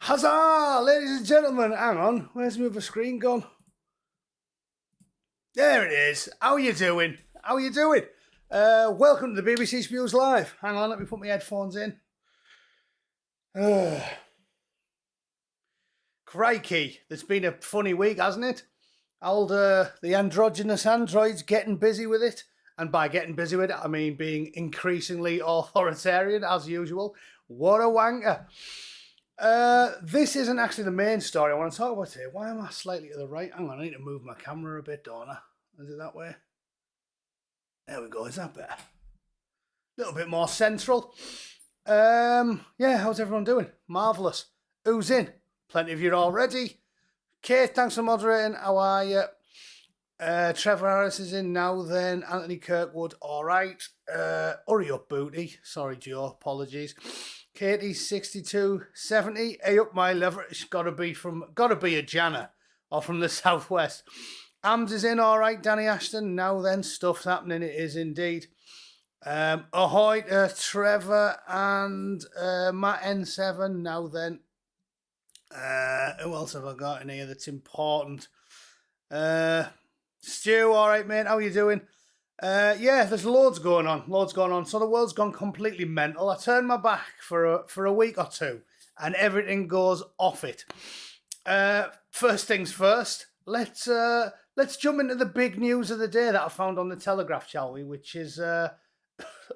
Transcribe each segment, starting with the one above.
Huzzah, ladies and gentlemen. Hang on, where's my other screen gone? There it is. How you doing? How you doing? Welcome to the BBC Spews Live. Hang on, let me put my headphones in. Crikey, it's been a funny week, hasn't it? Old the androgynous android's getting busy with it. And by getting busy with it, I mean being increasingly authoritarian, as usual. What a wanker. This isn't actually the main story I want to talk about today. Why am I slightly to the right? Hang on, I need to move my camera a bit, don't I? Is it that way? There we go, is that better? A little bit more central. Yeah, how's everyone doing? Marvellous. Who's in? Plenty of you already. Kate, thanks for moderating. How are you? Trevor Harris is in now then. Anthony Kirkwood, alright. Hurry up, Booty. Sorry, Joe, apologies. Katie, 6270. Hey up my leverage. Gotta be a Jana or from the southwest. Ams is in, alright. Danny Ashton, now then. Stuff's happening, it is indeed. Ahoy to Trevor and Matt N7, now then. Who else have I got in here that's important? Stu, alright mate, how you doing? Yeah, there's loads going on. So the world's gone completely mental. I turned my back for a week or two and everything goes off it. First things first, let's jump into the big news of the day that I found on the Telegraph, shall we? Which is,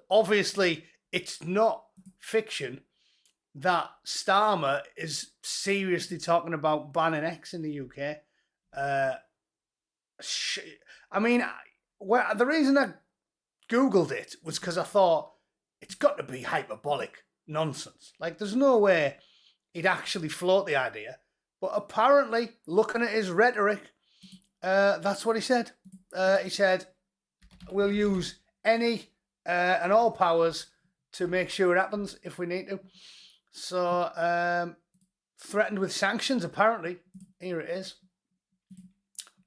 obviously, it's not fiction that Starmer is seriously talking about banning X in the UK. I mean, the reason I Googled it was because I thought it's got to be hyperbolic nonsense. Like, there's no way he'd actually float the idea. But apparently, looking at his rhetoric, that's what he said. He said, we'll use any and all powers to make sure it happens if we need to. So, threatened with sanctions, apparently. Here it is.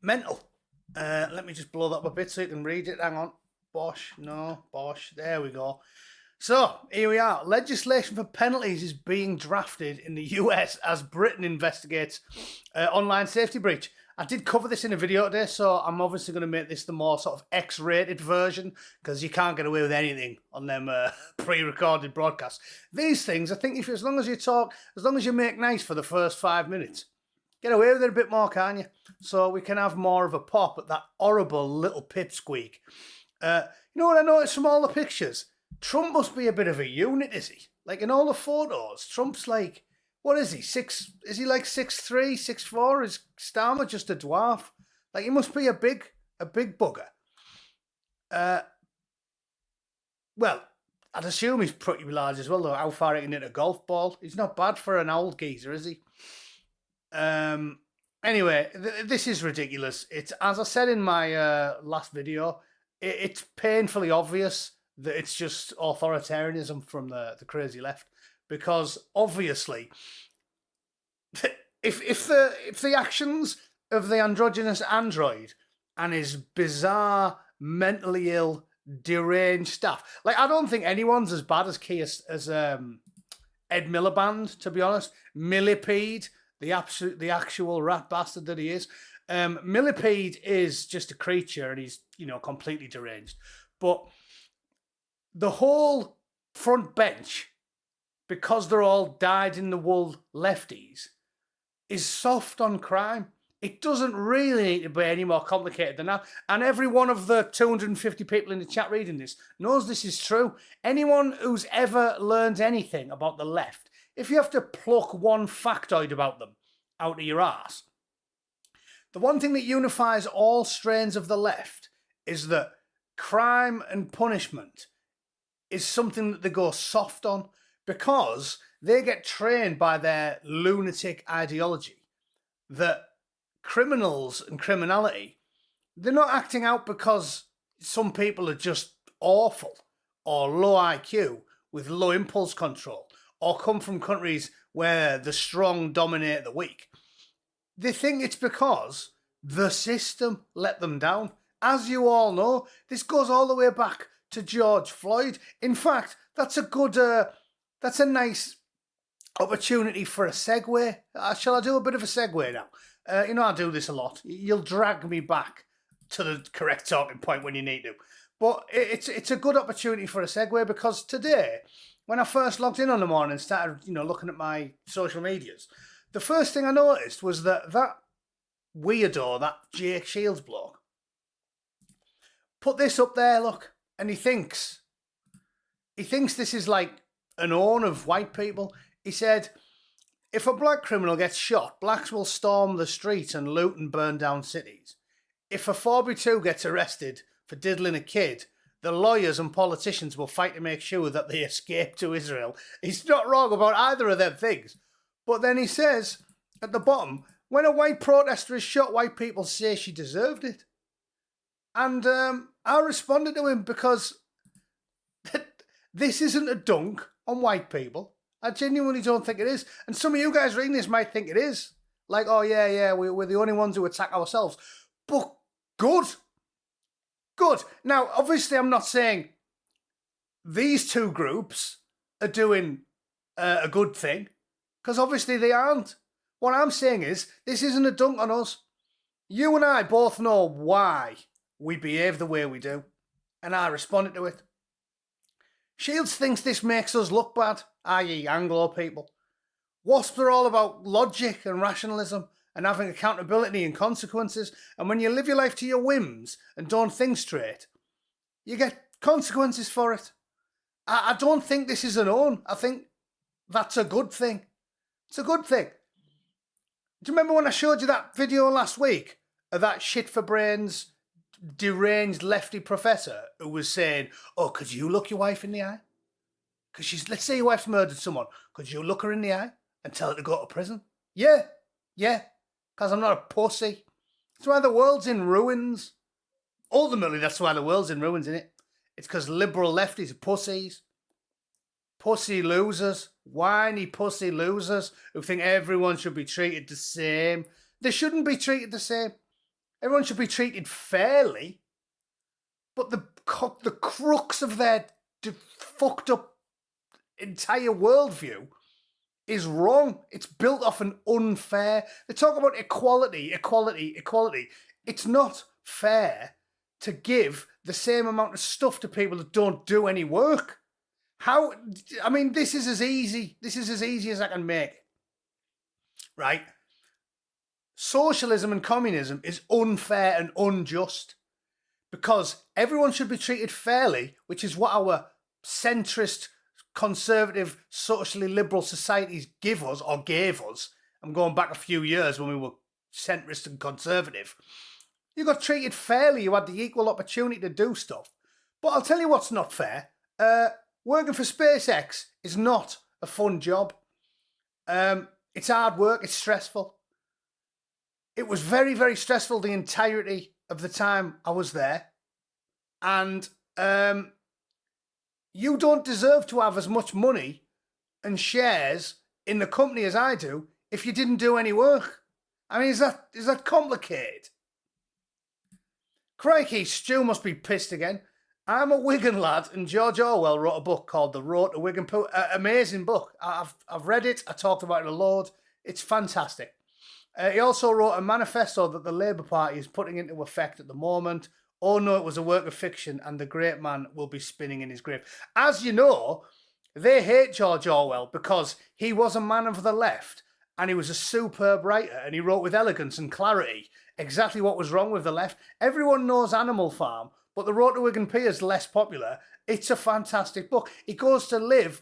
Mental. Let me just blow that up a bit so you can read it. Hang on. Bosh. No. Bosh. There we go. So, here we are. Legislation for penalties is being drafted in the US as Britain investigates online safety breach. I did cover this in a video today, so I'm obviously going to make this the more sort of X-rated version because you can't get away with anything on them pre-recorded broadcasts. These things, I think, as long as you talk, as long as you make nice for the first 5 minutes, get away with it a bit more, can't you? So we can have more of a pop at that horrible little pipsqueak. You know what I noticed from all the pictures? Trump must be a bit of a unit, is he? Like in all the photos, Trump's like, what is he? Is he like 6'3", 6'4"? Is Starmer just a dwarf? Like he must be a big bugger. Well, I'd assume he's pretty large as well, though. How far he can hit a golf ball? He's not bad for an old geezer, is he? Anyway, this is ridiculous. It's, as I said in my last video, it's painfully obvious that it's just authoritarianism from the crazy left, because obviously, if the actions of the androgynous android and his bizarre, mentally ill, deranged staff, like I don't think anyone's as bad as Ed Miliband, to be honest. Millipede. The actual rat bastard that he is. Millipede is just a creature and he's, completely deranged. But the whole front bench, because they're all dyed-in-the-wool lefties, is soft on crime. It doesn't really need to be any more complicated than that. And every one of the 250 people in the chat reading this knows this is true. Anyone who's ever learned anything about the left, if you have to pluck one factoid about them out of your arse, the one thing that unifies all strains of the left is that crime and punishment is something that they go soft on because they get trained by their lunatic ideology that criminals and criminality, they're not acting out because some people are just awful or low IQ with low impulse control, or come from countries where the strong dominate the weak. They think it's because the system let them down. As you all know, this goes all the way back to George Floyd. In fact, that's a nice opportunity for a segue. Shall I do a bit of a segue now? I do this a lot. You'll drag me back to the correct talking point when you need to. But it's a good opportunity for a segue, because today, when I first logged in on the morning and started, looking at my social medias, the first thing I noticed was that weirdo, that Jake Shields bloke, put this up there, look, and he thinks this is like an own of white people. He said, if a black criminal gets shot, blacks will storm the streets and loot and burn down cities. If a 4B2 gets arrested for diddling a kid, the lawyers and politicians will fight to make sure that they escape to Israel. He's not wrong about either of them things. But then he says, at the bottom, when a white protester is shot, white people say she deserved it. And I responded to him, because this isn't a dunk on white people. I genuinely don't think it is. And some of you guys reading this might think it is. Like, oh yeah, we're the only ones who attack ourselves. But good. Now, obviously, I'm not saying these two groups are doing a good thing, because obviously they aren't. What I'm saying is, this isn't a dunk on us. You and I both know why we behave the way we do, and I responded to it. Shields thinks this makes us look bad, i.e. Anglo people. Wasps are all about logic and rationalism and having accountability and consequences, and when you live your life to your whims and don't think straight, you get consequences for it. I don't think this is an own. I think that's a good thing. It's a good thing. Do you remember when I showed you that video last week of that shit for brains, deranged lefty professor who was saying, oh, could you look your wife in the eye? Because let's say your wife's murdered someone. Could you look her in the eye and tell her to go to prison? Yeah, because I'm not a pussy. That's why the world's in ruins. Ultimately, that's why the world's in ruins, isn't it? It's because liberal lefties are pussies. Pussy losers. Whiny pussy losers who think everyone should be treated the same. They shouldn't be treated the same. Everyone should be treated fairly. But the crux of their fucked up entire worldview is wrong. It's built off an unfair. They talk about equality. It's not fair to give the same amount of stuff to people that don't do any work. This is as easy as I can make it. Right? Socialism and communism is unfair and unjust, because everyone should be treated fairly, which is what our centrist, conservative, socially liberal societies give us, or gave us. I'm going back a few years when we were centrist and conservative. You got treated fairly. You had the equal opportunity to do stuff. But I'll tell you what's not fair. Working for SpaceX is not a fun job. It's hard work. It's stressful. It was very, very stressful the entirety of the time I was there. And you don't deserve to have as much money and shares in the company as I do if you didn't do any work. I mean, is that complicated? Crikey, Stu must be pissed again. I'm a Wigan lad, and George Orwell wrote a book called The Road to Wigan. Amazing book. I've read it. I talked about it a lot. It's fantastic. He also wrote a manifesto that the Labour Party is putting into effect at the moment. Oh no, it was a work of fiction, and the great man will be spinning in his grave. As you know, they hate George Orwell because he was a man of the left, and he was a superb writer, and he wrote with elegance and clarity exactly what was wrong with the left. Everyone knows Animal Farm, but The Road to Wigan Pier is less popular. It's a fantastic book. He goes to live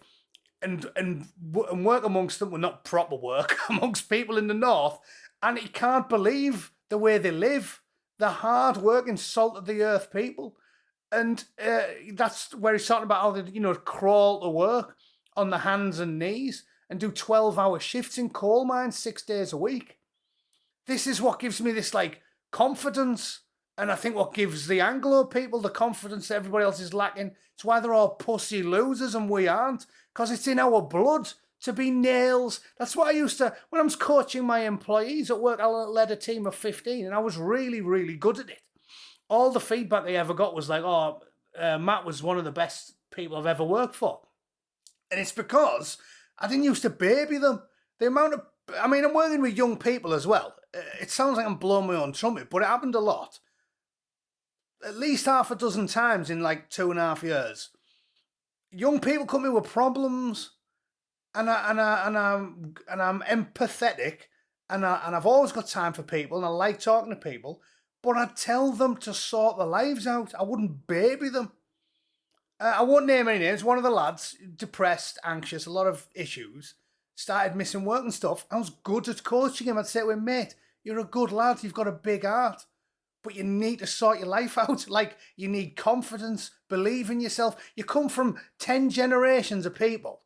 and work amongst them, well, not proper work, amongst people in the north, and he can't believe the way they live. The hard-working, salt-of-the-earth people. And that's where he's talking about how they, crawl to work on the hands and knees and do 12-hour shifts in coal mines 6 days a week. This is what gives me this, confidence. And I think what gives the Anglo people the confidence that everybody else is lacking. It's why they're all pussy losers and we aren't. Because it's in our blood to be nails. That's what I used to, when I was coaching my employees at work, I led a team of 15 and I was really, really good at it. All the feedback they ever got was like, Matt was one of the best people I've ever worked for. And it's because I didn't used to baby them. The amount of, I mean, I'm working with young people as well. It sounds like I'm blowing my own trumpet, but it happened a lot. At least half a dozen times in like 2.5 years. Young people come in with problems, and I'm empathetic, and I've always got time for people, and I like talking to people. But I tell them to sort their lives out. I wouldn't baby them. I won't name any names. One of the lads, depressed, anxious, a lot of issues, started missing work and stuff. I was good at coaching him. I'd say to him, mate, you're a good lad. You've got a big heart. But you need to sort your life out. Like, you need confidence, believe in yourself. You come from 10 generations of people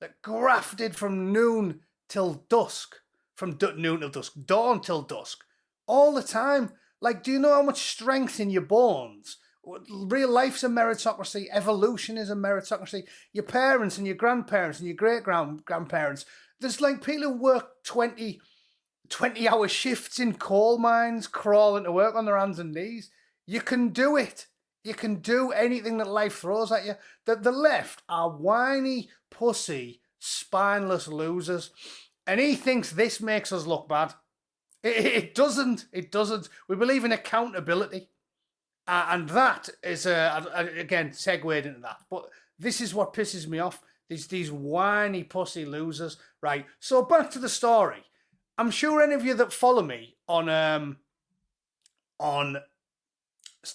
that grafted from noon till dusk. From noon till dusk. Dawn till dusk. All the time. Like, do you know how much strength in your bones? Real life's a meritocracy. Evolution is a meritocracy. Your parents and your grandparents and your great-grandparents. There's like people who work 20-hour shifts in coal mines, crawling to work on their hands and knees. You can do it. You can do anything that life throws at you. The left are whiny, pussy, spineless losers. And he thinks this makes us look bad. It doesn't. It doesn't. We believe in accountability. And that is, again, segued into that. But this is what pisses me off. These whiny pussy losers. Right. So back to the story. I'm sure any of you that follow me on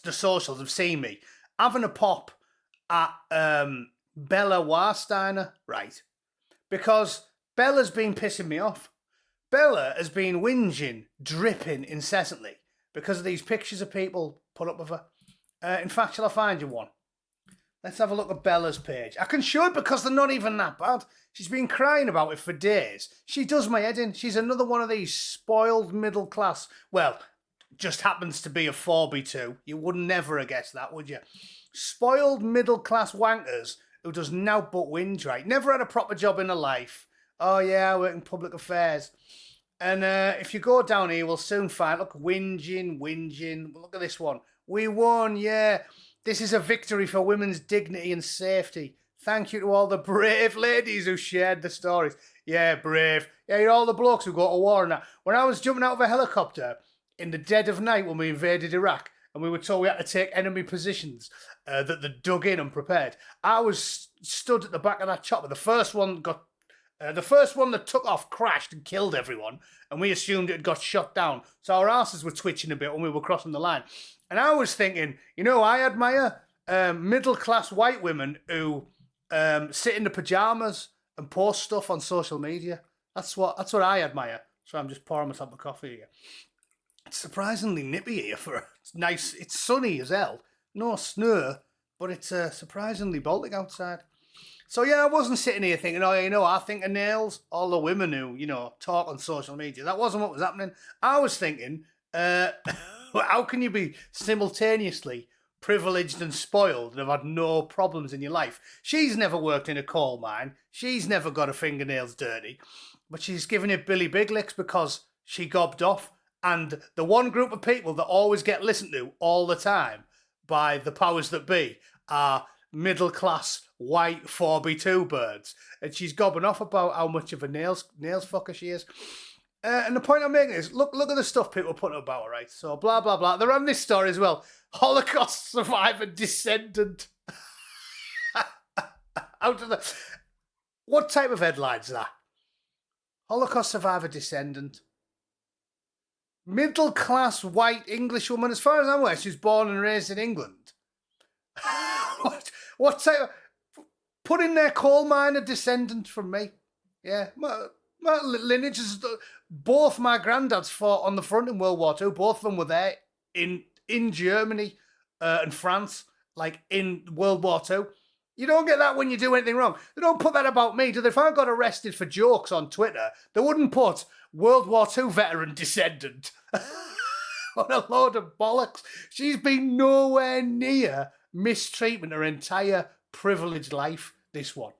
the socials have seen me having a pop at Bella Warsteiner, right? Because Bella's been pissing me off. Bella has been whinging, dripping incessantly because of these pictures of people put up with her. In fact, shall I find you one? Let's have a look at Bella's page. I can show it because they're not even that bad. She's been crying about it for days. She does my head in. She's another one of these spoiled middle class. Well, just happens to be a 4B2. You would never have guessed that, would you? Spoiled middle class wankers who does now but whinge, right? Never had a proper job in her life. Oh yeah, I work in public affairs. And if you go down here, we'll soon find, look, whinging. Look at this one. We won, yeah. This is a victory for women's dignity and safety. Thank you to all the brave ladies who shared the stories. Yeah, brave. Yeah, you're all the blokes who go to war now. When I was jumping out of a helicopter in the dead of night when we invaded Iraq and we were told we had to take enemy positions that they dug in and prepared, I was stood at the back of that chopper. The first one that took off crashed and killed everyone, and we assumed it had got shot down. So our asses were twitching a bit when we were crossing the line. And I was thinking, you know, I admire middle-class white women who sit in the pajamas and post stuff on social media. That's what I admire. So I'm just pouring myself a coffee here. It's surprisingly nippy here for it's nice. It's sunny as hell. No snow, but it's surprisingly Baltic outside. So yeah, I wasn't sitting here thinking, oh, you know, I think of nails, all the women who, you know, talk on social media. That wasn't what was happening. I was thinking, how can you be simultaneously privileged and spoiled and have had no problems in your life? She's never worked in a coal mine. She's never got her fingernails dirty. But she's giving it Billy Big Licks because she gobbed off. And the one group of people that always get listened to all the time by the powers that be are middle-class white 4B2 birds. And she's gobbing off about how much of a nails fucker she is. And the point I'm making is, look at the stuff people put about her, right? So, blah, blah, blah. They're on this story as well. Holocaust survivor descendant. Out of the... What type of headline's that? Holocaust survivor descendant. Middle-class white English woman. As far as I'm aware, she was born and raised in England. What type of... Put in there coal miner descendant from me. Yeah. My lineage is... Both my granddads fought on the front in World War II. Both of them were there in Germany and France, like in World War II. You don't get that when you do anything wrong. They don't put that about me, do they? If I got arrested for jokes on Twitter, they wouldn't put World War II veteran descendant. What a load of bollocks. She's been nowhere near mistreatment her entire privileged life, this one.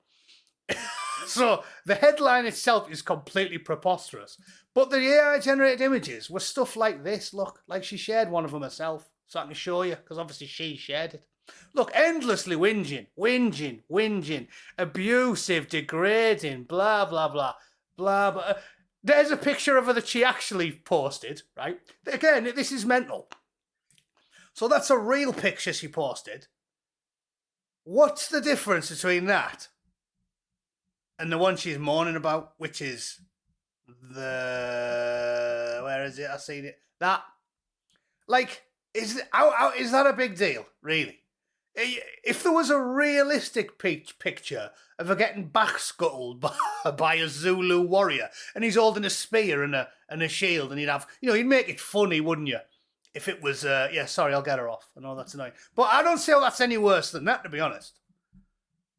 So the headline itself is completely preposterous. But the AI-generated images were stuff like this. Look, like she shared one of them herself. So I can show you, because obviously she shared it. Look, endlessly whinging, abusive, degrading, blah, blah, blah, blah, blah. There's a picture of her that she actually posted, right? Again, this is mental. So that's a real picture she posted. What's the difference between that and the one she's mourning about, which is where is it? I seen it. That, like, is that a big deal, really? If there was a realistic picture of her getting backscuttled by a Zulu warrior, and he's holding a spear and a shield, and you'd make it funny, wouldn't you? If it was, sorry, I'll get her off. I know that's annoying. But I don't see how that's any worse than that, to be honest.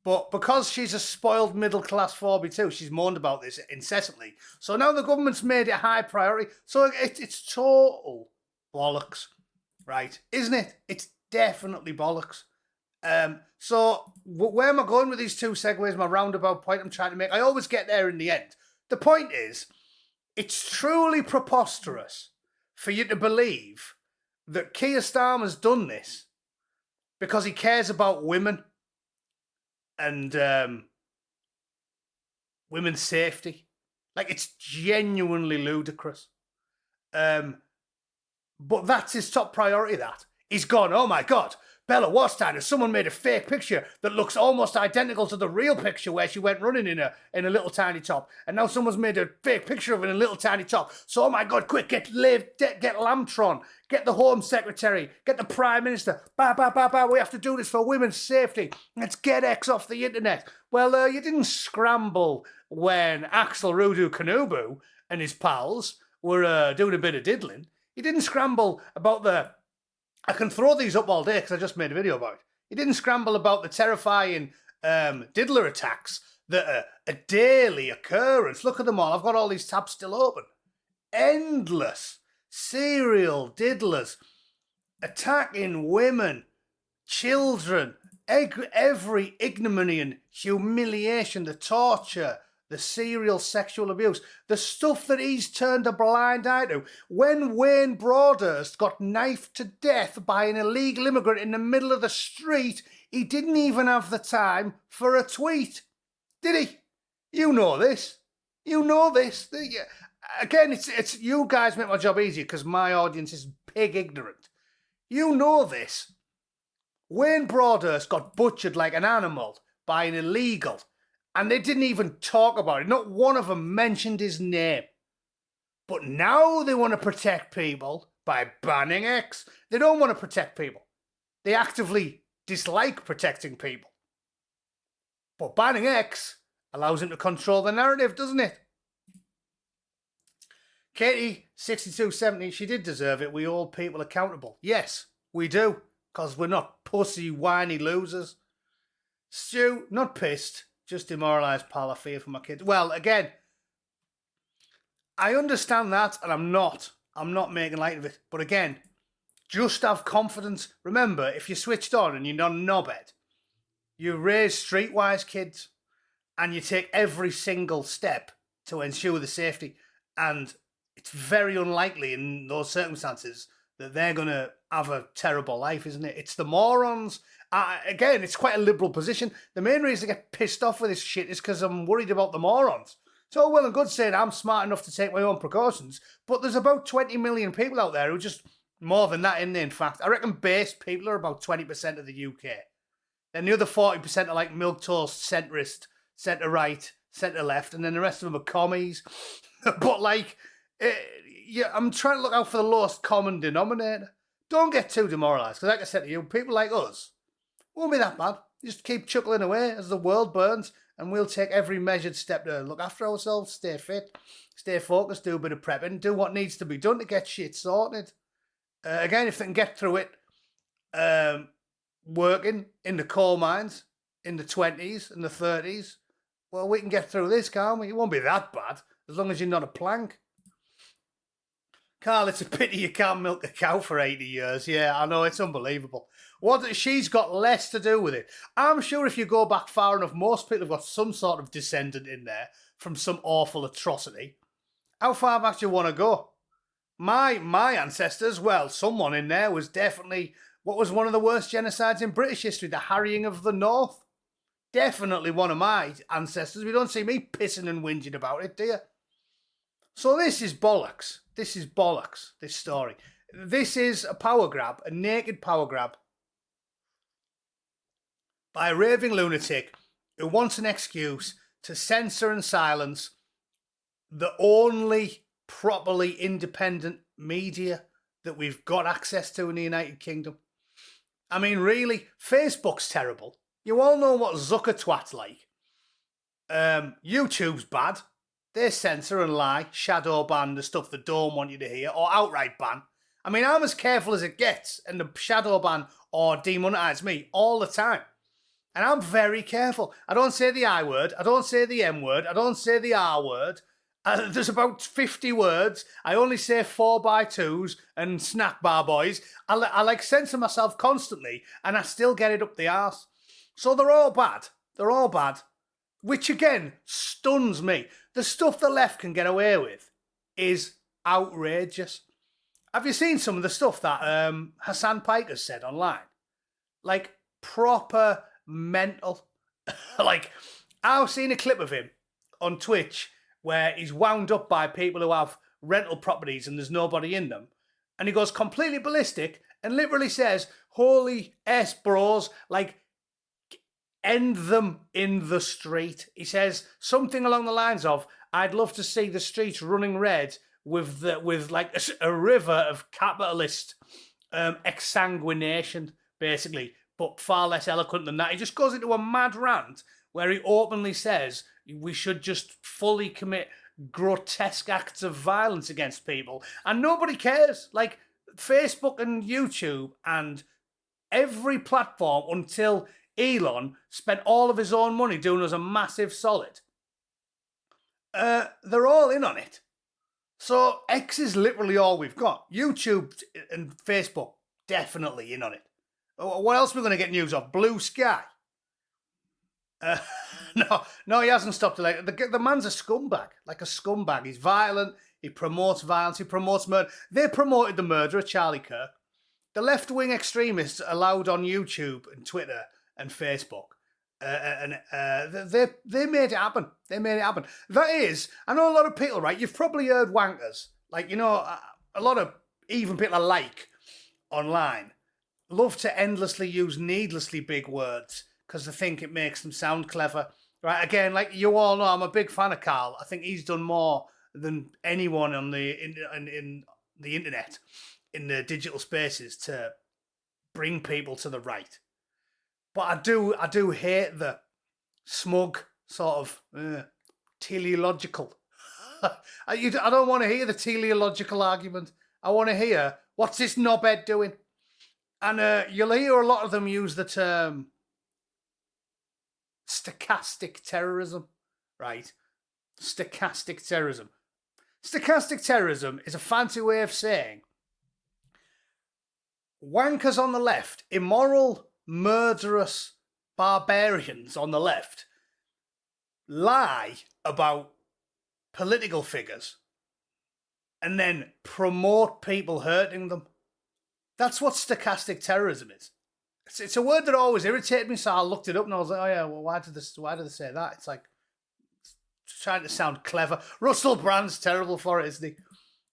But because she's a spoiled middle-class 4B2, she's moaned about this incessantly. So now the government's made it a high priority. So it's total bollocks, right? Isn't it? It's definitely bollocks. So where am I going with these two segues? My roundabout point I'm trying to make. I always get there in the end. The point is, it's truly preposterous for you to believe that Keir Starmer's done this because he cares about women and women's safety. Like, it's genuinely ludicrous. But that's his top priority, that. He's gone, oh my God, Bella Warstein, has someone made a fake picture that looks almost identical to the real picture where she went running in a little tiny top. And now someone's made a fake picture of her in a little tiny top. So, oh my God, quick, get Lambtron, get the Home Secretary, get the Prime Minister. We have to do this for women's safety. Let's get X off the internet. Well, you didn't scramble when Axel Rudu Kanubu and his pals were doing a bit of diddling. You didn't scramble about I can throw these up all day because I just made a video about it. He didn't scramble about the terrifying diddler attacks that are a daily occurrence. Look at them all. I've got all these tabs still open. Endless serial diddlers attacking women, children, every ignominy and humiliation, the torture, the serial sexual abuse, the stuff that he's turned a blind eye to. When Wayne Broadhurst got knifed to death by an illegal immigrant in the middle of the street, he didn't even have the time for a tweet. Did he? You know this. You know this. Again, it's you guys make my job easier because my audience is pig ignorant. You know this. Wayne Broadhurst got butchered like an animal by an illegal. And they didn't even talk about it. Not one of them mentioned his name. But now they want to protect people by banning X. They don't want to protect people. They actively dislike protecting people. But banning X allows them to control the narrative, doesn't it? Katie, 6270, she did deserve it. We hold people accountable. Yes, we do. Because we're not pussy, whiny losers. Stu, not pissed. Just demoralised, pal. I fear for my kids. Well, again, I understand that, and I'm not making light of it. But again, just have confidence. Remember, if you're switched on and you're not a knobhead, you raise streetwise kids, and you take every single step to ensure the safety. And it's very unlikely in those circumstances that they're going to have a terrible life, isn't it? It's the morons. Again, it's quite a liberal position. The main reason I get pissed off with this shit is because I'm worried about the morons. It's all well and good saying I'm smart enough to take my own precautions, but there's about 20 million people out there who just, more than that in fact. I reckon base people are about 20% of the UK. Then the other 40% are like milquetoast, centrist, centre-right, centre-left, and then the rest of them are commies. But like, I'm trying to look out for the lowest common denominator. Don't get too demoralised, because like I said to you, people like us, won't be that bad. Just keep chuckling away as the world burns, and we'll take every measured step to look after ourselves, stay fit, stay focused, do a bit of prepping, do what needs to be done to get shit sorted. Again, if they can get through it, working in the coal mines in the 20s and the 30s, well, we can get through this, can't we? It won't be that bad, as long as you're not a plank. Carl, it's a pity you can't milk a cow for 80 years. Yeah, I know, it's unbelievable. She's got less to do with it. I'm sure if you go back far enough, most people have got some sort of descendant in there from some awful atrocity. How far back do you want to go? My ancestors, well, someone in there was definitely What was one of the worst genocides in British history? The harrying of the North. Definitely one of my ancestors. We don't see me pissing and whinging about it, do you? So this is bollocks. This is bollocks, this story. This is a power grab, a naked power grab by a raving lunatic who wants an excuse to censor and silence the only properly independent media that we've got access to in the United Kingdom. I mean, really, Facebook's terrible. You all know what Zuckertwat's like. YouTube's bad. They censor and lie, shadow ban the stuff they don't want you to hear, or outright ban. I mean, I'm as careful as it gets, and the shadow ban or demonetize me all the time. And I'm very careful. I don't say the I word, I don't say the M word, I don't say the R word. There's about 50 words. I only say 4x2s and snack bar boys. I like censor myself constantly, and I still get it up the arse. So they're all bad. They're all bad. Which again stuns me. The stuff the left can get away with is outrageous. Have you seen some of the stuff that Hassan Pike has said online? Like, proper mental. Like, I've seen a clip of him on Twitch where he's wound up by people who have rental properties and there's nobody in them. And he goes completely ballistic and literally says, holy S bros, like, end them in the street. He says something along the lines of, I'd love to see the streets running red with like a river of capitalist exsanguination, basically, but far less eloquent than that. He just goes into a mad rant where he openly says we should just fully commit grotesque acts of violence against people, and nobody cares. Like, Facebook and YouTube and every platform until Elon spent all of his own money doing us a massive solid. They're all in on it. So X is literally all we've got. YouTube and Facebook definitely in on it. What else are we going to get news of? Blue Sky. No, he hasn't stopped it. Like, the man's a scumbag, like a scumbag. He's violent. He promotes violence. He promotes murder. They promoted the murder of Charlie Kirk. The left-wing extremists allowed on YouTube and Twitter and Facebook. They made it happen. They made it happen. That is, I know a lot of people, right? You've probably heard wankers. Like, you know, a lot of even people I like online love to endlessly use needlessly big words because they think it makes them sound clever. Right? Again, like you all know, I'm a big fan of Carl. I think he's done more than anyone on in the internet, in the digital spaces, to bring people to the right. But I do hate the smug sort of teleological. I don't want to hear the teleological argument. I want to hear, what's this knobhead doing? And you'll hear a lot of them use the term stochastic terrorism, right? Stochastic terrorism. Stochastic terrorism is a fancy way of saying wankers on the left, immoral, murderous barbarians on the left, lie about political figures and then promote people hurting them. That's what stochastic terrorism is. It's a word that always irritated me, so I looked it up and I was like, oh yeah, well, why did they say that? It's like, it's trying to sound clever. Russell Brand's terrible for it, isn't he?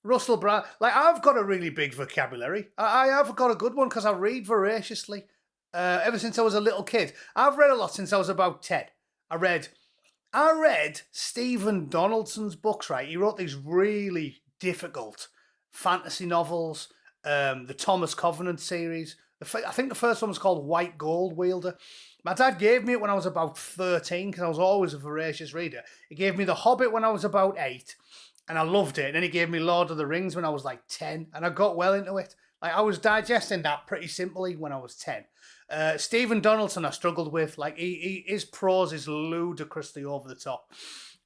Russell Brand, like, I've got a really big vocabulary. I have got a good one because I read voraciously. Ever since I was a little kid. I've read a lot since I was about 10. I read Stephen Donaldson's books, right? He wrote these really difficult fantasy novels, the Thomas Covenant series. I think the first one was called White Gold Wielder. My dad gave me it when I was about 13 because I was always a voracious reader. He gave me The Hobbit when I was about 8 and I loved it. And then he gave me Lord of the Rings when I was like 10 and I got well into it. Like, I was digesting that pretty simply when I was 10. Stephen Donaldson I struggled with. Like, his prose is ludicrously over the top.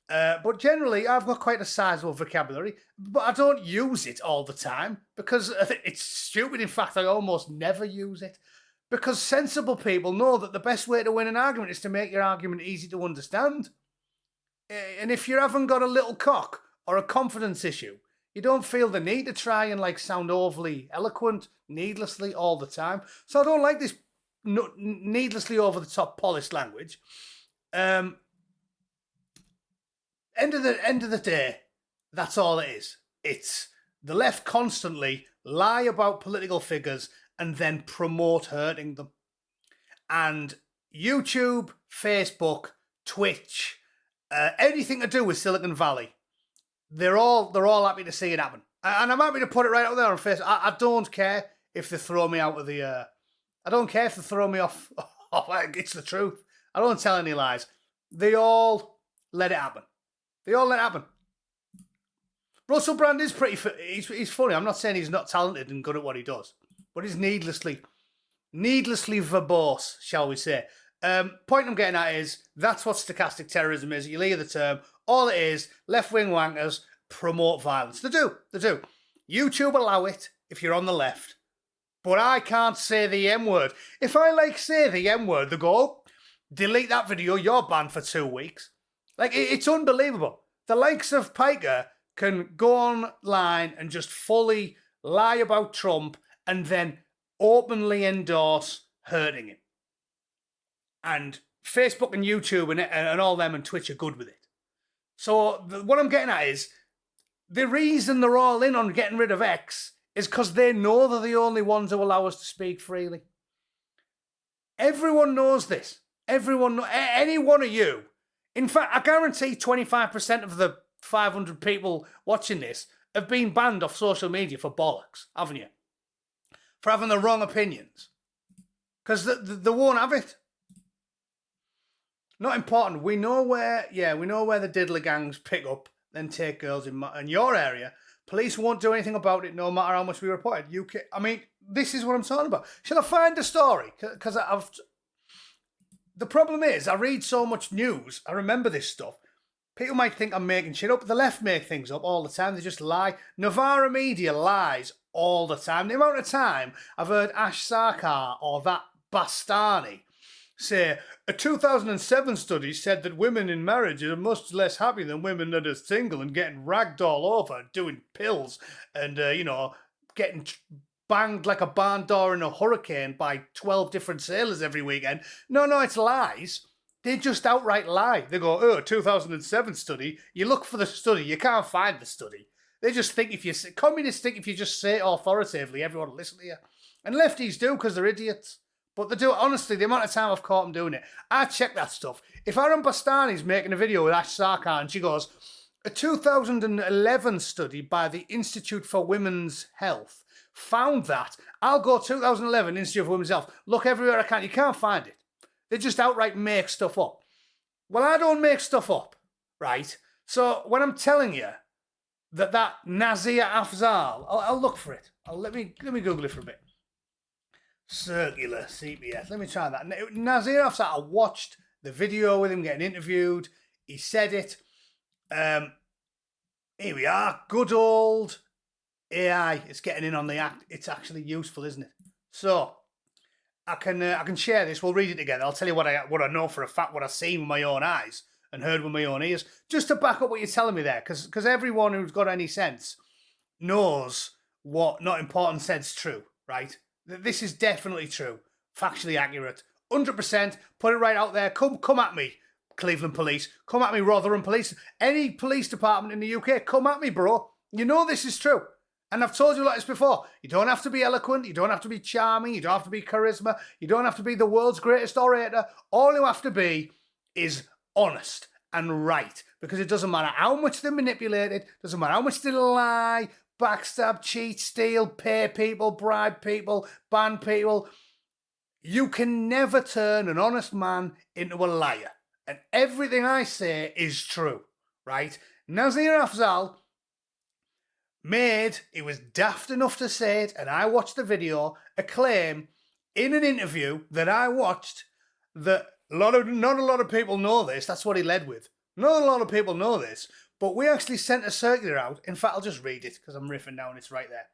But generally, I've got quite a sizable vocabulary, but I don't use it all the time because it's stupid. In fact, I almost never use it because sensible people know that the best way to win an argument is to make your argument easy to understand. And if you haven't got a little cock or a confidence issue, You don't feel the need to try and like sound overly eloquent needlessly all the time. So I don't like this needlessly over the top polished language. End of the day, that's all it is. It's the left constantly lie about political figures and then promote hurting them. And YouTube, Facebook, Twitch, anything to do with Silicon Valley, they're all happy to see it happen. And I'm happy to put it right out there on Facebook. I don't care if they throw me out of the... I don't care if they throw me off. It's the truth. I don't tell any lies. They all let it happen. They all let it happen. Russell Brand is pretty... He's funny. I'm not saying he's not talented and good at what he does. But he's needlessly verbose, shall we say. Point I'm getting at is, that's what stochastic terrorism is. You'll hear the term. All it is, left-wing wankers promote violence. They do. YouTube allow it if you're on the left. But I can't say the M-word. If I, say the M-word, they go, oh, delete that video, you're banned for 2 weeks. It's unbelievable. The likes of Piker can go online and just fully lie about Trump and then openly endorse hurting him. And Facebook and YouTube and all them and Twitch are good with it. So what I'm getting at is, the reason they're all in on getting rid of X is because they know they're the only ones who allow us to speak freely. Everyone knows this. Any one of you. In fact, I guarantee 25% of the 500 people watching this have been banned off social media for bollocks, haven't you? For having the wrong opinions. Because they won't have it. Not important. We know where the diddler gangs pick up, then take girls in your area. Police won't do anything about it, no matter how much we report it. This is what I'm talking about. Shall I find a story? Because the problem is, I read so much news, I remember this stuff. People might think I'm making shit up. The left make things up all the time. They just lie. Novara Media lies all the time. The amount of time I've heard Ash Sarkar or that Bastani say, a 2007 study said that women in marriage are much less happy than women that are single and getting ragged all over, doing pills and, getting banged like a barn door in a hurricane by 12 different sailors every weekend. No, it's lies. They just outright lie. They go, 2007 study. You look for the study, you can't find the study. They just think communists think if you just say it authoritatively, everyone will listen to you. And lefties do because they're idiots. But they do it, honestly, the amount of time I've caught them doing it. I check that stuff. If Aaron Bastani's making a video with Ash Sarkar and she goes, a 2011 study by the Institute for Women's Health found that, I'll go 2011 Institute for Women's Health, look everywhere I can, you can't find it. They just outright make stuff up. Well, I don't make stuff up, right? So when I'm telling you that Nazir Afzal, I'll look for it. Let me Google it for a bit. Circular CPS. Let me try that. Nazir Afzal, I watched the video with him getting interviewed. He said it. Here we are. Good old AI. It's getting in on the act. It's actually useful, isn't it? So I can share this. We'll read it together. I'll tell you what I know for a fact, what I've seen with my own eyes and heard with my own ears, just to back up what you're telling me there. Because everyone who's got any sense knows what not important sense true, right? This is definitely true. Factually accurate. 100%. Put it right out there. Come at me, Cleveland Police. Come at me, Rotherham Police. Any police department in the UK, come at me, bro. You know this is true. And I've told you like this before. You don't have to be eloquent. You don't have to be charming. You don't have to be charisma. You don't have to be the world's greatest orator. All you have to be is honest and right. Because it doesn't matter how much they're manipulated. Doesn't matter how much they lie, backstab, cheat, steal, pay people, bribe people, ban people. You can never turn an honest man into a liar. And everything I say is true, right? Nazir Afzal he was daft enough to say it, and I watched the video, a claim in an interview that I watched that not a lot of people know this. That's what he led with. Not a lot of people know this, but we actually sent a circular out. In fact, I'll just read it because I'm riffing down. It's right there.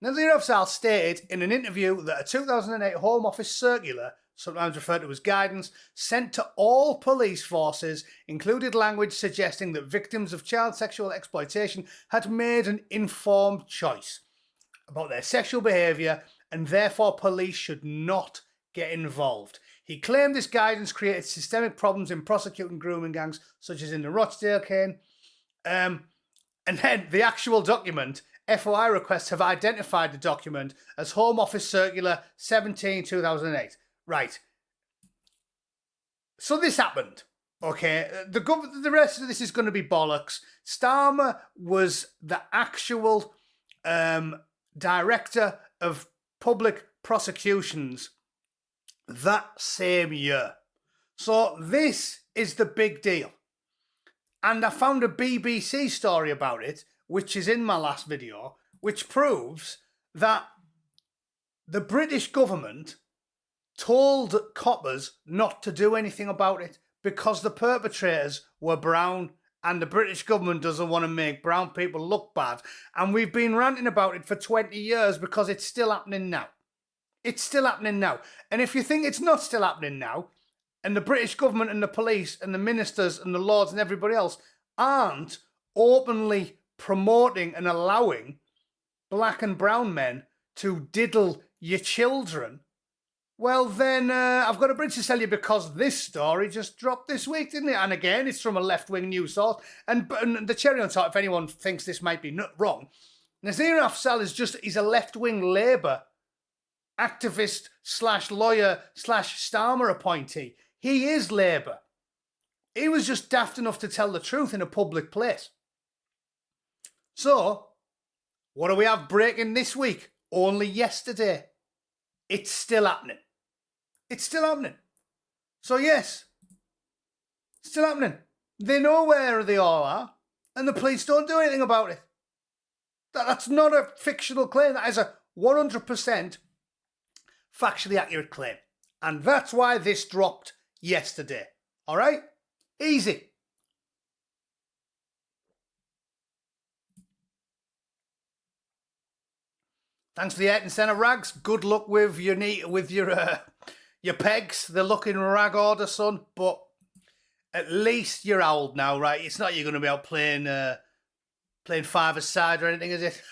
Nazir Afzal stated in an interview that a 2008 Home Office circular sometimes referred to as guidance, sent to all police forces, included language suggesting that victims of child sexual exploitation had made an informed choice about their sexual behaviour and therefore police should not get involved. He claimed this guidance created systemic problems in prosecuting grooming gangs, such as in the Rochdale cane. And then the actual document, FOI requests have identified the document as Home Office Circular 17/2008. Right. So this happened. Okay. The rest of this is going to be bollocks. Starmer was the actual director of public prosecutions that same year. So this is the big deal. And I found a BBC story about it, which is in my last video, which proves that the British government told coppers not to do anything about it because the perpetrators were brown and the British government doesn't want to make brown people look bad. And we've been ranting about it for 20 years because it's still happening now. It's still happening now. And if you think it's not still happening now, and the British government and the police and the ministers and the lords and everybody else aren't openly promoting and allowing black and brown men to diddle your children, well then I've got a bridge to sell you because this story just dropped this week, didn't it? And again, it's from a left-wing news source. And the cherry on top, if anyone thinks this might be wrong, Nazir Afzal he's a left-wing Labour activist / lawyer / Starmer appointee. He is Labour. He was just daft enough to tell the truth in a public place. So, what do we have breaking this week? Only yesterday. It's still happening. It's still happening. So yes, still happening. They know where they all are, and the police don't do anything about it. That's not a fictional claim. That is a 100% factually accurate claim. And that's why this dropped yesterday. All right? Easy. Thanks for the 8 cent rags. Good luck with your pegs. They're looking rag order, son. But at least you're old now, right? It's not you're going to be out playing five-a-side or anything, is it?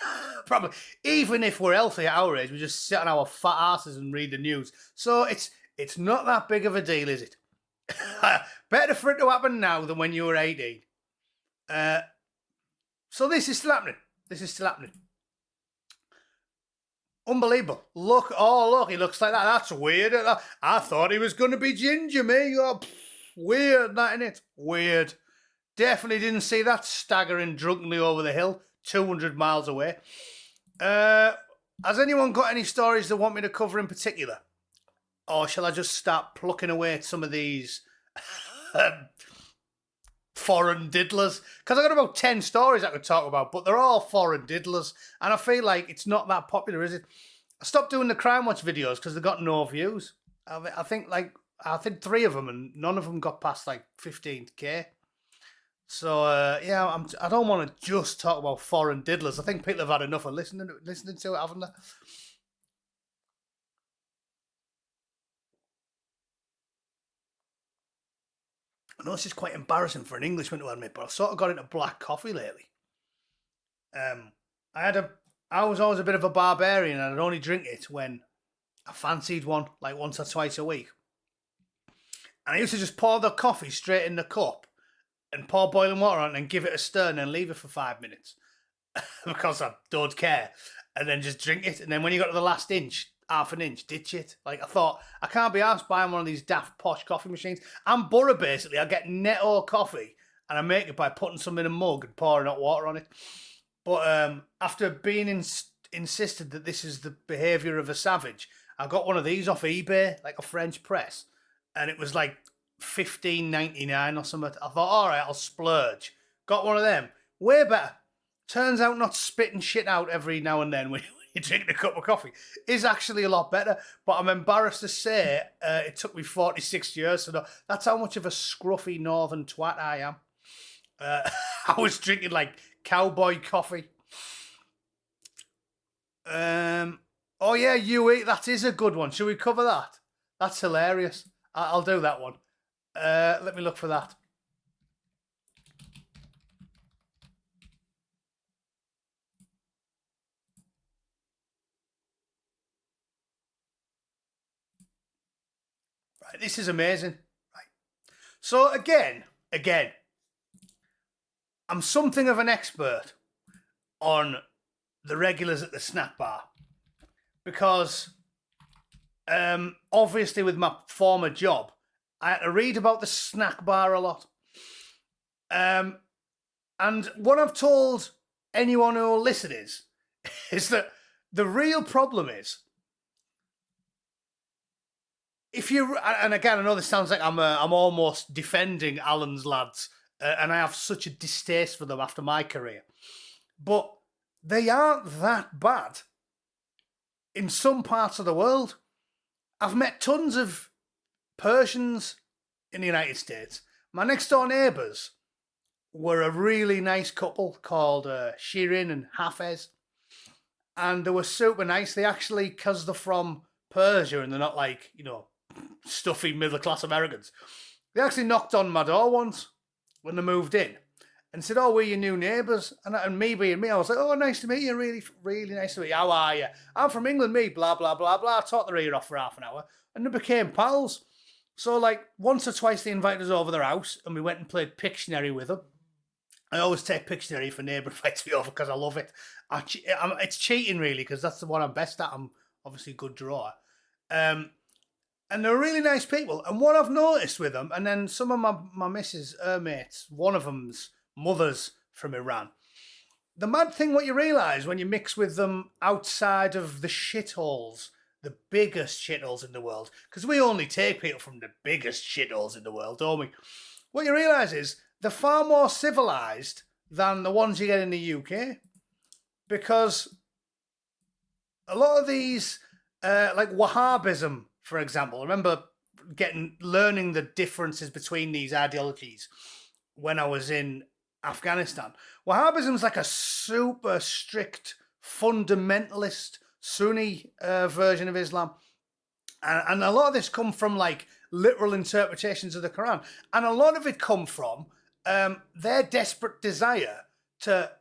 Probably. Even if we're healthy at our age, we just sit on our fat asses and read the news. So it's not that big of a deal, is it? Better for it to happen now than when you were 18. So this is still happening. This is still happening. Unbelievable. Look, he looks like that. That's weird. I thought he was going to be ginger, me. Oh, weird, that, innit? Weird. Definitely didn't see that staggering drunkenly over the hill, 200 miles away. Has anyone got any stories they want me to cover in particular? Or shall I just start plucking away at some of these foreign diddlers? Because I've got about 10 stories I could talk about, but they're all foreign diddlers. And I feel like it's not that popular, is it? I stopped doing the Crime Watch videos because they got no views. I think 3 of them, and none of them got past like 15k. So, yeah, I don't want to just talk about foreign diddlers. I think people have had enough of listening to it, haven't they? I know this is quite embarrassing for an Englishman to admit, but I've sort of got into black coffee lately. I was always a bit of a barbarian, and I'd only drink it when I fancied one, like once or twice a week. And I used to just pour the coffee straight in the cup and pour boiling water on it and give it a stir and then leave it for 5 minutes because I don't care. And then just drink it. And then when you got to the last inch, half an inch, ditch it. Like, I thought, I can't be arsed buying one of these daft posh coffee machines. I'm Borough, basically. I get Netto coffee and I make it by putting some in a mug and pouring hot water on it. But after being insisted that this is the behaviour of a savage, I got one of these off eBay, like a French press, and it was like $15.99 or something. I thought, all right, I'll splurge. Got one of them. Way better. Turns out not spitting shit out every now and then when you're drinking a cup of coffee is actually a lot better. But I'm embarrassed to say it took me 46 years to know. That's how much of a scruffy northern twat I am. I was drinking like cowboy coffee. Oh yeah, UE, that is a good one. Should we cover that? That's hilarious. I'll do that one. Let me look for that. Right, this is amazing. Right. So again, I'm something of an expert on the regulars at the snack bar because obviously with my former job, I had to read about the snack bar a lot. And what I've told anyone who will listen is that the real problem is, if you, and again, I know this sounds like I'm almost defending Alan's lads, and I have such a distaste for them after my career, but they aren't that bad in some parts of the world. I've met tons of Persians in the United States. My next door neighbours were a really nice couple called Shirin and Hafez, and they were super nice. They actually, because they're from Persia and they're not like, stuffy middle-class Americans, they actually knocked on my door once when they moved in and said, "Oh, we're your new neighbours." And me being me, I was like, "Oh, nice to meet you. Really, really nice to meet you. How are you? I'm from England, me, blah, blah, blah, blah." I talked their ear off for half an hour and they became pals. So, like, once or twice they invited us over their house and we went and played Pictionary with them. I always take Pictionary if a neighbour invites me over because I love it. It's cheating, really, because that's the one I'm best at. I'm obviously a good drawer. And they're really nice people. And what I've noticed with them, and then some of my missus, her mates, one of them's mother's from Iran. The mad thing, what you realise when you mix with them outside of the shitholes, the biggest shitholes in the world, because we only take people from the biggest shitholes in the world, don't we? What you realise is they're far more civilised than the ones you get in the UK, because a lot of these, like Wahhabism, for example, I remember learning the differences between these ideologies when I was in Afghanistan. Wahhabism is like a super strict fundamentalist Sunni version of Islam, and a lot of this come from like literal interpretations of the Quran, and a lot of it come from their desperate desire to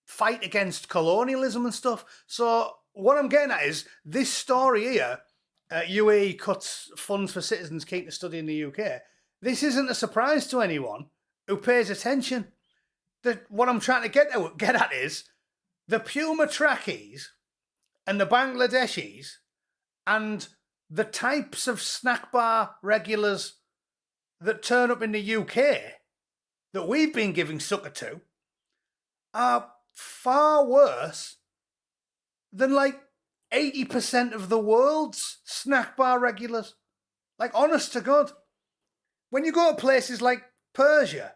fight against colonialism and stuff. So what I'm getting at is this story here. UAE cuts funds for citizens keen to study in the UK. This isn't a surprise to anyone who pays attention. What I'm trying to get at is the Puma trackies and the Bangladeshis and the types of snack bar regulars that turn up in the UK that we've been giving succor to are far worse than like 80% of the world's snack bar regulars. Like, honest to God. When you go to places like Persia,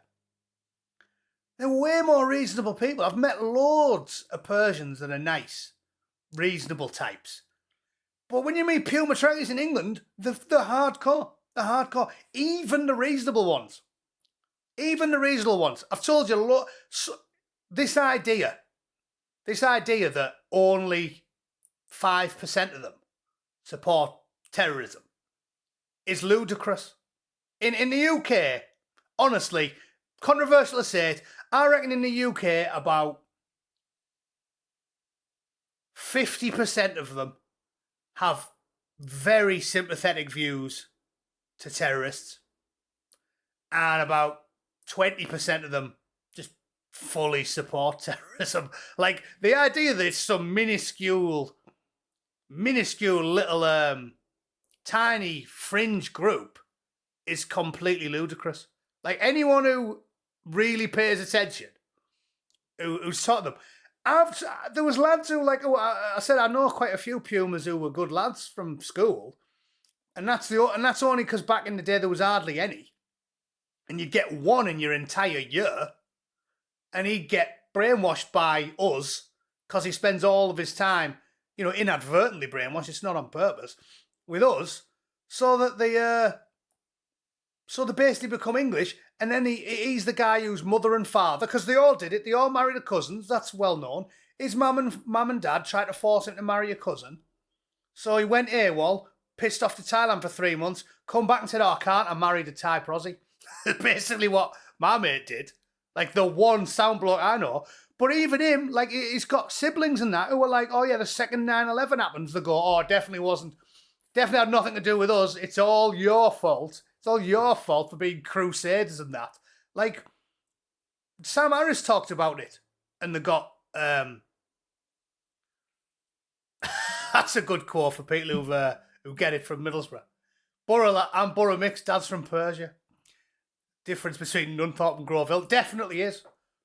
they're way more reasonable people. I've met loads of Persians that are nice, reasonable types. But when you meet Puma trackies in England, they're hardcore. They're hardcore. Even the reasonable ones. I've told you this idea that only 5% of them support terrorism is ludicrous. In the UK, honestly, controversial to say it, I reckon in the UK about 50% of them have very sympathetic views to terrorists, and about 20% of them just fully support terrorism. Like, the idea that it's some minuscule little tiny fringe group is completely ludicrous. Like, anyone who really pays attention, who's taught them. There was lads who, like, I said, I know quite a few Pumas who were good lads from school, and that's only because back in the day there was hardly any, and you'd get one in your entire year, and he'd get brainwashed by us because he spends all of his time, inadvertently brainwashed. It's not on purpose with us, so that they basically become English, and then he's the guy whose mother and father, because they all did it, they all married a cousins, that's well known. His mum and dad tried to force him to marry a cousin, so he went AWOL, pissed off to Thailand for 3 months, come back and said, oh, I can't, I married a Thai prosy. Basically what my mate did. Like the one sound bloke I know. But even him, like he's got siblings and that who were like, oh yeah, the second 9/11 happens. They go, oh, it definitely wasn't. Definitely had nothing to do with us. It's all your fault. It's all your fault for being crusaders and that. Like, Sam Harris talked about it. And they got... That's a good quote for people who get it from Middlesbrough. I'm Borough mixed, dad's from Persia. Difference between Nunthorpe and Grove Hill definitely is.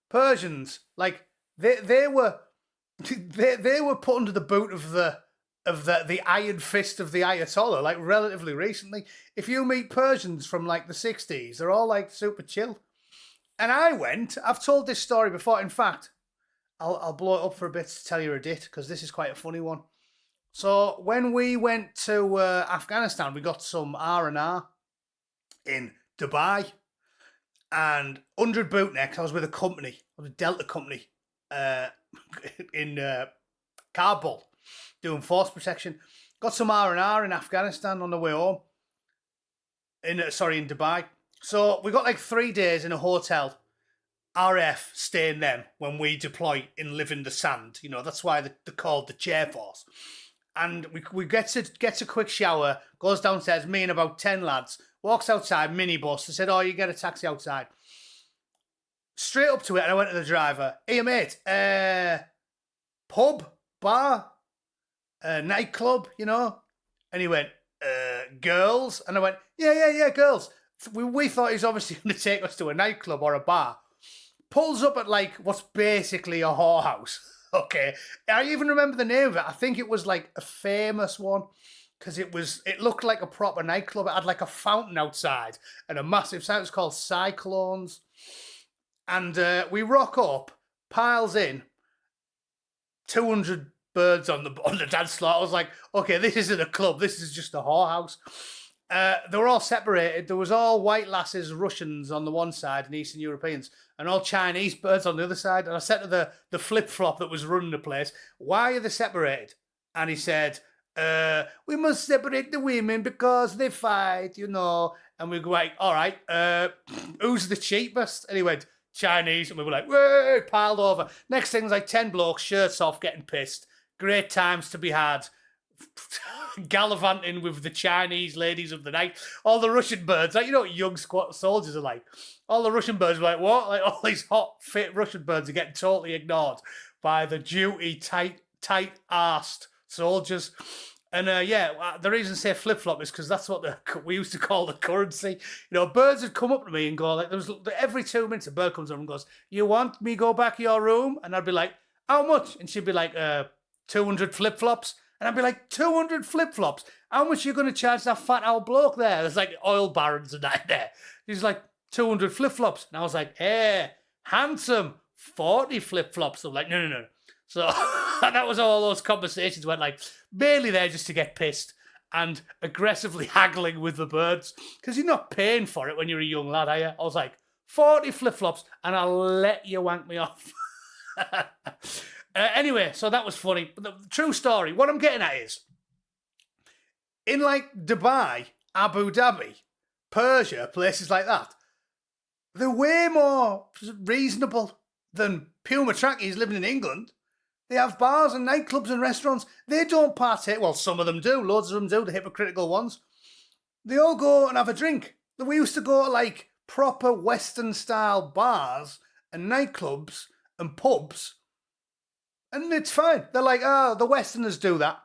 Persians, like they were put under the boot of the iron fist of the Ayatollah, like relatively recently. If you meet Persians from like the 60s, they're all like super chill. And I've told this story before. In fact, I'll blow it up for a bit to tell you a dit, because this is quite a funny one. So when we went to Afghanistan, we got some R&R in Dubai. And 100 Bootnecks, I was with a company, I was a Delta company in Kabul, doing force protection. Got some R&R in Afghanistan on the way home, in Dubai. So we got like 3 days in a hotel, RF staying them when we deploy and live in the sand. You know, that's why they're called the chair force. And we get a quick shower, goes downstairs, me and about 10 lads, walks outside, minibus. They said, oh, you get a taxi outside. Straight up to it, and I went to the driver. Hey, mate, pub, bar, nightclub, you know? And he went, girls? And I went, yeah, girls. We thought he was obviously going to take us to a nightclub or a bar. Pulls up at, like, what's basically a whorehouse. Okay. I even remember the name of it. I think it was, like, a famous one. Because it looked like a proper nightclub. It had like a fountain outside and a massive sign. It was called Cyclones. And we rock up, piles in, 200 birds on the dance floor. I was like, okay, this isn't a club. This is just a whorehouse. They were all separated. There was all white lasses, Russians on the one side and Eastern Europeans, and all Chinese birds on the other side. And I said to the flip-flop that was running the place, why are they separated? And he said... we must separate the women because they fight, you know. And we go like, all right, who's the cheapest? And he went, Chinese. And we were like, whoa, piled over. Next thing's like 10 blokes, shirts off, getting pissed. Great times to be had. Gallivanting with the Chinese ladies of the night. All the Russian birds, like, you know what young squat soldiers are like. All the Russian birds were like, what? Like, all these hot, fit Russian birds are getting totally ignored by the duty, tight-arsed soldiers. And the reason I say flip-flop is because that's what we used to call the currency. You know, birds would come up to me and go, like, every 2 minutes a bird comes up and goes, you want me go back to your room? And I'd be like, how much? And she'd be like, 200 flip-flops. And I'd be like, 200 flip-flops? How much are you going to charge that fat old bloke there? There's like oil barons and that there. He's like, 200 flip-flops. And I was like, hey, handsome, 40 flip-flops. I'm like, no. So that was all those conversations went like, mainly there just to get pissed and aggressively haggling with the birds. Because you're not paying for it when you're a young lad, are you? I was like, 40 flip-flops and I'll let you wank me off. Anyway, so that was funny. But the true story, what I'm getting at is, in like Dubai, Abu Dhabi, Persia, places like that, they're way more reasonable than Puma trackies living in England. They have bars and nightclubs and restaurants. They don't partake. Well, some of them do. Loads of them do, the hypocritical ones. They all go and have a drink. We used to go to like proper Western-style bars and nightclubs and pubs. And it's fine. They're like, oh, the Westerners do that.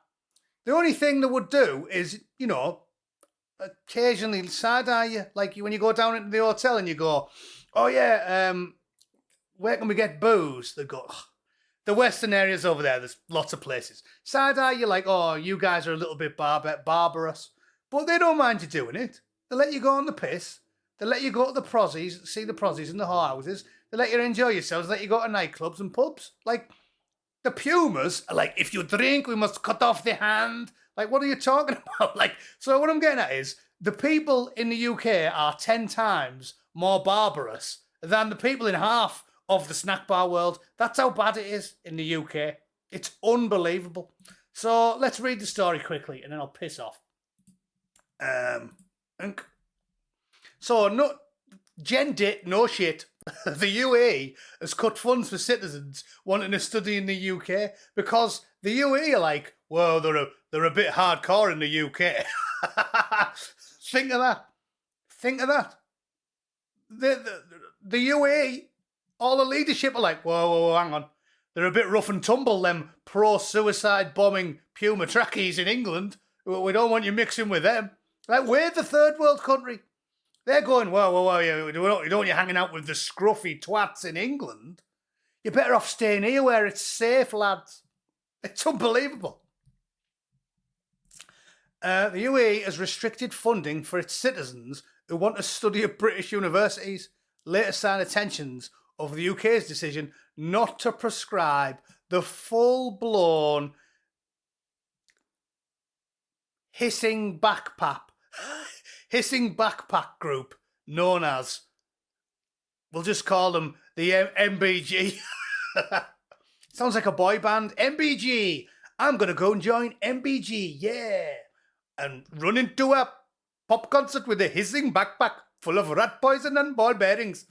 The only thing they would do is, you know, occasionally side-eye you. Like when you go down into the hotel and you go, oh yeah, where can we get booze? They go, oh, the Western areas over there, there's lots of places. Side-eye, you're like, oh, you guys are a little bit barbarous. But they don't mind you doing it. They let you go on the piss. They let you go to the prozzies, see the prozzies in the whorehouses. They let you enjoy yourselves. They let you go to nightclubs and pubs. Like, the Pumas are like, if you drink, we must cut off the hand. Like, what are you talking about? Like, so what I'm getting at is, the people in the UK are 10 times more barbarous than the people in half of the snack bar world. That's how bad it is in the UK. It's unbelievable. So let's read the story quickly and then I'll piss off. Ink. So, no, no shit. The UAE has cut funds for citizens wanting to study in the UK because the UAE are like, well, they're a bit hardcore in the UK. Think of that. Think of that. The UAE, all the leadership are like, whoa, hang on. They're a bit rough and tumble, them pro-suicide bombing Puma trackies in England. We don't want you mixing with them. Like, we're the third world country. They're going, whoa, you don't want you hanging out with the scruffy twats in England. You're better off staying here where it's safe, lads. It's unbelievable. The UAE has restricted funding for its citizens who want to study at British universities. Later signed attentions over the UK's decision not to prescribe the full-blown hissing backpack group known as, we'll just call them the MBG. Sounds like a boy band. MBG. I'm going to go and join MBG, yeah. And run into a pop concert with a hissing backpack full of rat poison and ball bearings.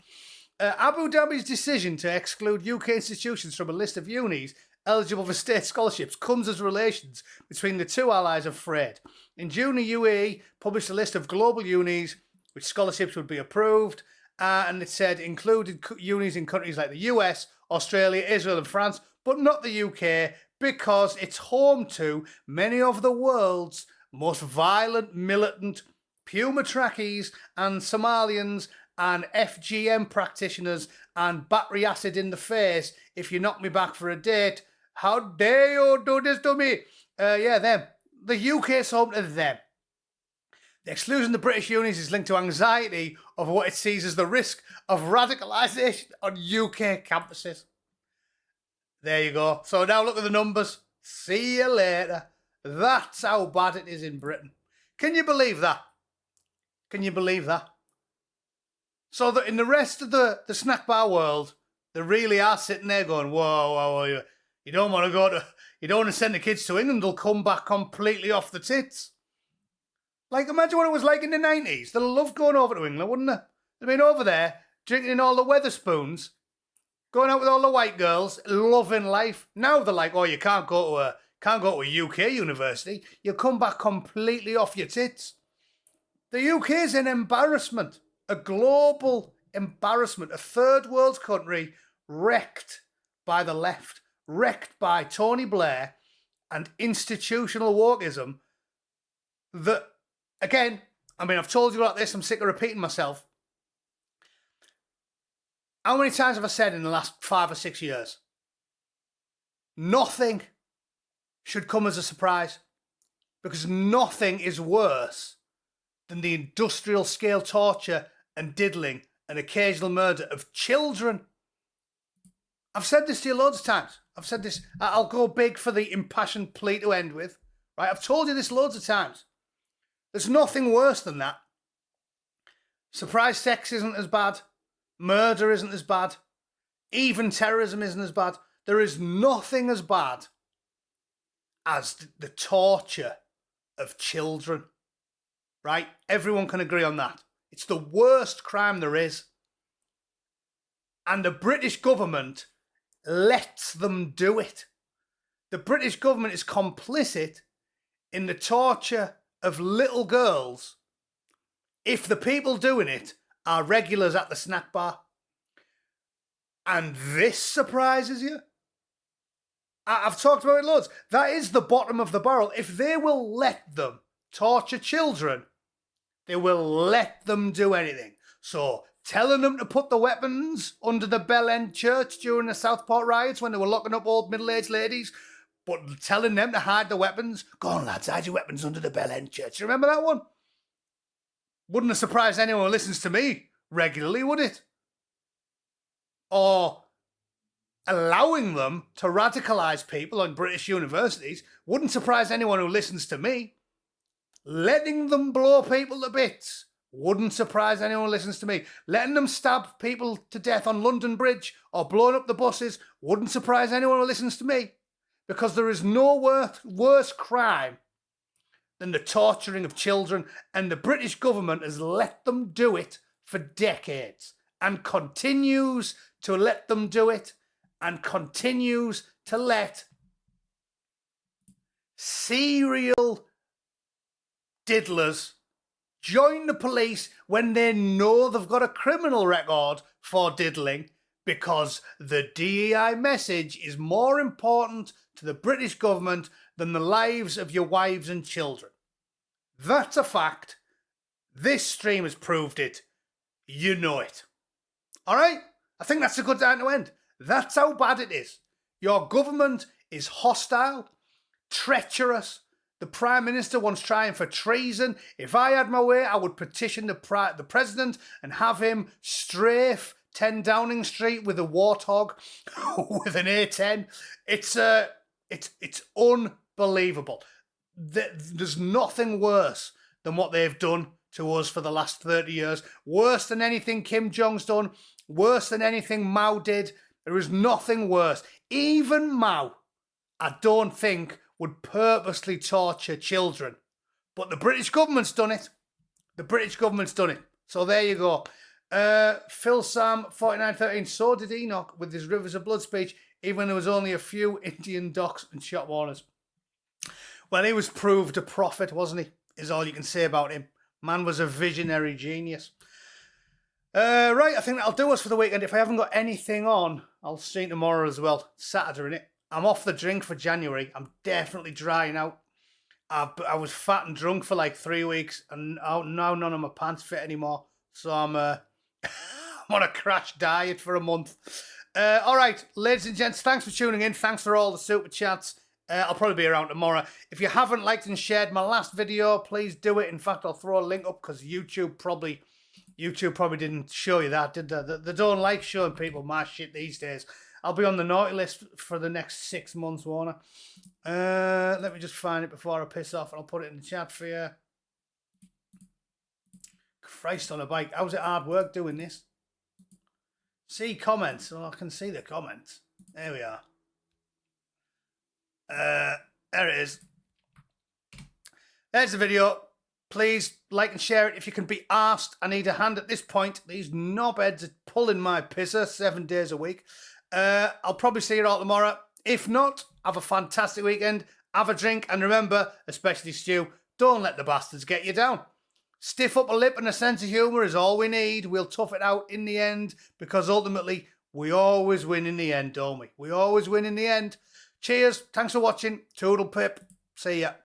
Abu Dhabi's decision to exclude UK institutions from a list of unis eligible for state scholarships comes as relations between the two allies are frayed. In June, the UAE published a list of global unis which scholarships would be approved, and it said included unis in countries like the US, Australia, Israel and France, but not the UK because it's home to many of the world's most violent, militant Puma trackies and Somalians and FGM practitioners and battery acid in the face if you knock me back for a date. How dare you do this to me? Yeah, them. The UK's home to them. The exclusion of the British unis is linked to anxiety over what it sees as the risk of radicalisation on UK campuses. There you go. So now look at the numbers. See you later. That's how bad it is in Britain. Can you believe that? Can you believe that? So that in the rest of the snack bar world, they really are sitting there going, whoa, you don't want to send the kids to England, they'll come back completely off the tits. Like, imagine what it was like in the 90s. They'll love going over to England, wouldn't they? They've been over there, drinking in all the Weatherspoons, going out with all the white girls, loving life. Now they're like, oh, you can't go to a UK university. You'll come back completely off your tits. The UK is an embarrassment, a global embarrassment, a third world country wrecked by the left, wrecked by Tony Blair and institutional wokeism that, again, I mean, I've told you about this, I'm sick of repeating myself. How many times have I said in the last 5 or 6 years? Nothing should come as a surprise because nothing is worse than the industrial scale torture and diddling and occasional murder of children. I've said this to you loads of times. I've said this. I'll go big for the impassioned plea to end with. Right? I've told you this loads of times. There's nothing worse than that. Surprise sex isn't as bad. Murder isn't as bad. Even terrorism isn't as bad. There is nothing as bad as the torture of children. Right? Everyone can agree on that. It's the worst crime there is. And the British government lets them do it. The British government is complicit in the torture of little girls if the people doing it are regulars at the snack bar. And this surprises you? I've talked about it loads. That is the bottom of the barrel. If they will let them torture children, they will let them do anything. So telling them to put the weapons under the Bell End Church during the Southport riots when they were locking up old middle-aged ladies, but telling them to hide the weapons. Go on, lads, hide your weapons under the Bell End Church. You remember that one? Wouldn't have surprised anyone who listens to me regularly, would it? Or allowing them to radicalise people on British universities wouldn't surprise anyone who listens to me. Letting them blow people to bits wouldn't surprise anyone who listens to me. Letting them stab people to death on London Bridge or blowing up the buses wouldn't surprise anyone who listens to me. Because there is no worse crime than the torturing of children, and the British government has let them do it for decades and continues to let them do it and continues to let serial diddlers join the police when they know they've got a criminal record for diddling, because the DEI message is more important to the British government than the lives of your wives and children. That's a fact. This stream has proved it. You know it. All right? I think that's a good time to end. That's how bad it is. Your government is hostile, treacherous. The Prime Minister once trying for treason. If I had my way, I would petition the President and have him strafe 10 Downing Street with a warthog with an A10. It's unbelievable. There's nothing worse than what they've done to us for the last 30 years. Worse than anything Kim Jong's done. Worse than anything Mao did. There is nothing worse. Even Mao, I don't think, would purposely torture children. But the British government's done it. The British government's done it. So there you go. Phil Sam 4913. So did Enoch with his Rivers of Blood speech, even when there was only a few Indian docks and shop owners. Well, he was proved a prophet, wasn't he? Is all you can say about him. Man was a visionary genius. Right, I think that'll do us for the weekend. If I haven't got anything on, I'll see you tomorrow as well. Saturday, innit? I'm off the drink for January. I'm definitely drying out. I was fat and drunk for like 3 weeks, and now none of my pants fit anymore. So I'm I'm on a crash diet for a month. All right, ladies and gents, thanks for tuning in. Thanks for all the super chats. I'll probably be around tomorrow. If you haven't liked and shared my last video, please do it. In fact, I'll throw a link up because YouTube probably didn't show you that, did they? They don't like showing people my shit these days. I'll be on the naughty list for the next 6 months, won't I? Let me just find it before I piss off, and I'll put it in the chat for you. Christ on a bike. How's it hard work doing this? See comments. Well, I can see the comments. There we are. There it is. There's the video. Please like and share it if you can be arsed. I need a hand at this point. These knobheads are pulling my pisser 7 days a week. I'll probably see you all tomorrow. If not, have a fantastic weekend. Have a drink. And remember, especially Stu, don't let the bastards get you down. Stiff upper lip and a sense of humour is all we need. We'll tough it out in the end, because ultimately we always win in the end, don't we? We always win in the end. Cheers. Thanks for watching. Toodle pip. See ya.